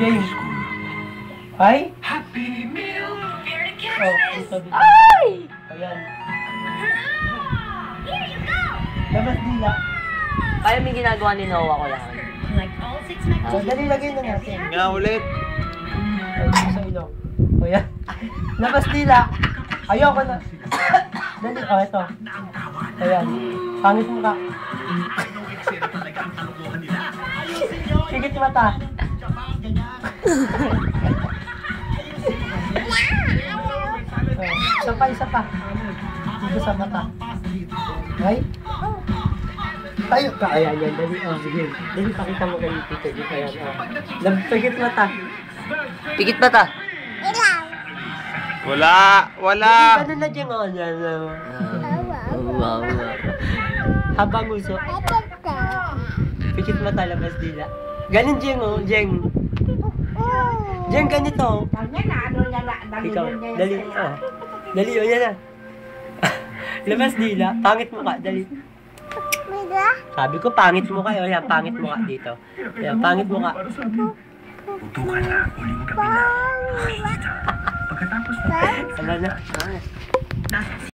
James. Ay? Happy meal. Oh, ito dito. Ay! Ayan. Labas dila. Kaya may ginagawa ni Noah ko lang. So, dali lagay na natin. Nga ulit. Ay, sa ilong. O yan. Labas dila. Ayoko na. Dali. O, ito. Ayan. Pangit mo ka. Sigit mata. Isa pa, isa pa. Dito sa mata. Ay? Tayo ka. Ayan, yan. Dali. O, sige. Dali, pakita mo ganito dito. Dito, ayan. O. Sigit mata. Pikit ba ta? Wala. Wala. Ano na dyan? O, yan. Wow. Habang uso. Pikit mata, labas dila. Ganon, Jeng, o. Jeng. Jeng, ganito. Ikaw, dali. Oh. Dali, o, yan na. Labas dila. Pangit mo ka, dali. Sabi ko, pangit mo ka. O, yan, pangit mo ka dito. Yan, pangit mo ka. Tutukan na uling gabi na. Pagkatapos na Ano na? nasa